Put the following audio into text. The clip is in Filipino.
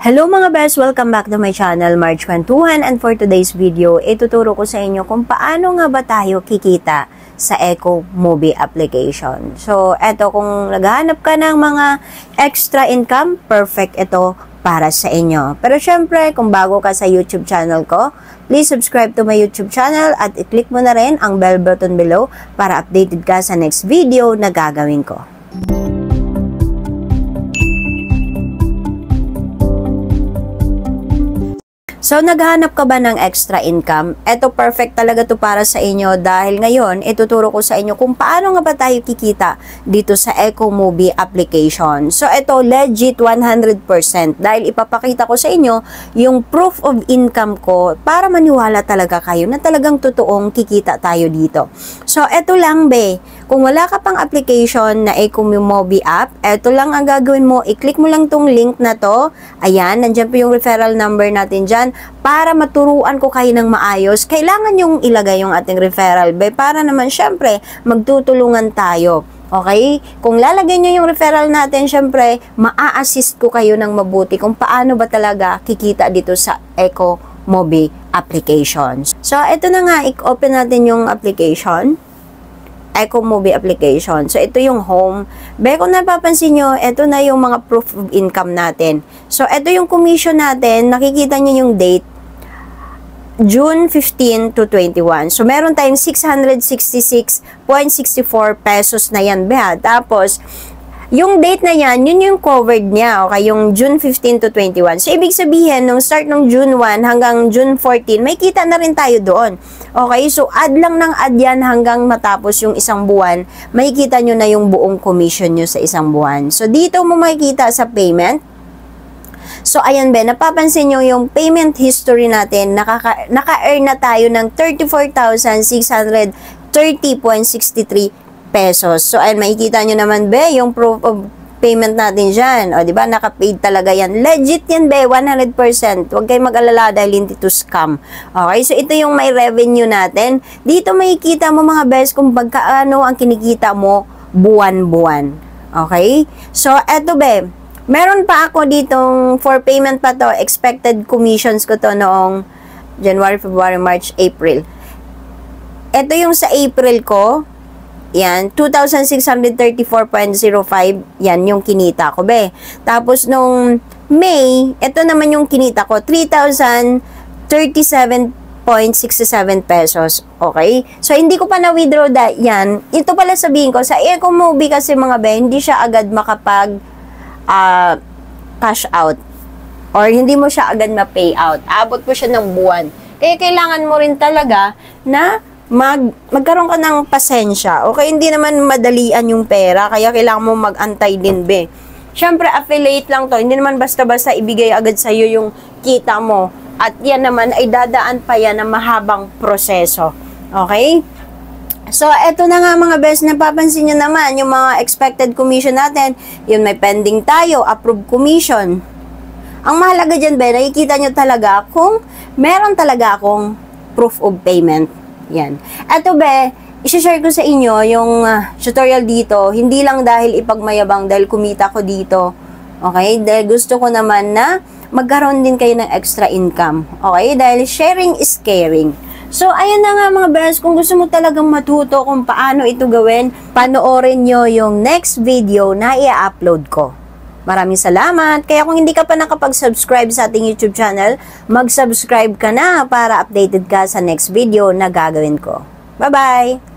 Hello mga best! Welcome back to my channel, March Kwentuhan, and for today's video, ituturo ko sa inyo kung paano nga ba tayo kikita sa Eco Movie application. So, eto, kung naghahanap ka ng mga extra income, perfect ito para sa inyo. Pero syempre, kung bago ka sa YouTube channel ko, please subscribe to my YouTube channel at i-click mo na rin ang bell button below para updated ka sa next video na gagawin ko. So, naghahanap ka ba ng extra income? Ito, perfect talaga to para sa inyo dahil ngayon, ituturo ko sa inyo kung paano nga ba tayo kikita dito sa Eco Movie application. So, ito, legit 100% dahil ipapakita ko sa inyo yung proof of income ko para maniwala talaga kayo na talagang totoong kikita tayo dito. So, ito lang be, kung wala ka pang application na Eco Movie app, ito lang ang gagawin mo, i-click mo lang tong link na to. Ayan, nandiyan po yung referral number natin dyan. Para maturuan ko kayo ng maayos, kailangan yung ilagay yung ating referral be para naman syempre magtutulungan tayo. Okay? Kung lalagay nyo yung referral natin, syempre maa-assist ko kayo ng mabuti kung paano ba talaga kikita dito sa Eco Movie applications. So, ito na nga, i-open natin yung application. Eco Movie application. So, ito yung home. Be, kung napapansin nyo, ito na yung mga proof of income natin. So, ito yung commission natin. Nakikita nyo yung date. June 15 to 21. So, meron tayong 666.64 pesos na yan, be, ha? Tapos, yung date na yan, yun yung covered niya, okay? Yung June 15 to 21. So, ibig sabihin, nung start ng June 1 hanggang June 14, may kita na rin tayo doon. Okay? So, add lang ng add yan hanggang matapos yung isang buwan, makikita nyo na yung buong commission nyo sa isang buwan. So, dito mo makikita sa payment. So, ayan be, napapansin nyo yung payment history natin, naka-earn na tayo ng 34,630.63 pesos. So, ayun, makikita nyo naman, be, yung proof of payment natin dyan. O, diba? Naka-paid talaga yan. Legit yan, be, 100%. Huwag kayo mag-alala dahil hindi to scam. Okay? So, ito yung may revenue natin. Dito makikita mo, mga best, kung pagkaano ang kinikita mo buwan-buwan. Okay? So, eto, be, meron pa ako ditong for payment pa to. Expected commissions ko to noong January, February, March, April. Ito yung sa April ko. Yan, 2,634.05, yan yung kinita ko, be. Tapos, nung May, ito naman yung kinita ko, 3,037.67 pesos. Okay? So, hindi ko pa na-withdraw yan. Ito pala sabihin ko, sa Eco Movie kasi mga be, hindi siya agad makapag cash out. Or hindi mo siya agad ma-pay out. Abot po siya ng buwan. Kaya kailangan mo rin talaga na magkaroon ka ng pasensya. Okay, hindi naman madalian yung pera, kaya kailangan mo mag-antay din, be. Siyempre, affiliate lang to. Hindi naman basta-basta ibigay agad sa'yo yung kita mo. At yan naman ay dadaan pa yan ng mahabang proseso. Okay? So, eto na nga mga best, napapansin nyo naman, yung mga expected commission natin, yun may pending tayo, approved commission. Ang mahalaga dyan, be, nakikita nyo talaga kung meron talaga akong proof of payment. Yan. Eto be, isi-share ko sa inyo yung tutorial dito, hindi lang dahil ipagmayabang dahil kumita ko dito. Okay? Dahil gusto ko naman na magkaroon din kayo ng extra income. Okay? Dahil sharing is caring. So, ayan na nga mga best, kung gusto mo talagang matuto kung paano ito gawin, panoorin nyo yung next video na i-upload ko. Maraming salamat. Kaya kung hindi ka pa nakapag-subscribe sa ating YouTube channel, mag-subscribe ka na para updated ka sa next video na gagawin ko. Bye-bye!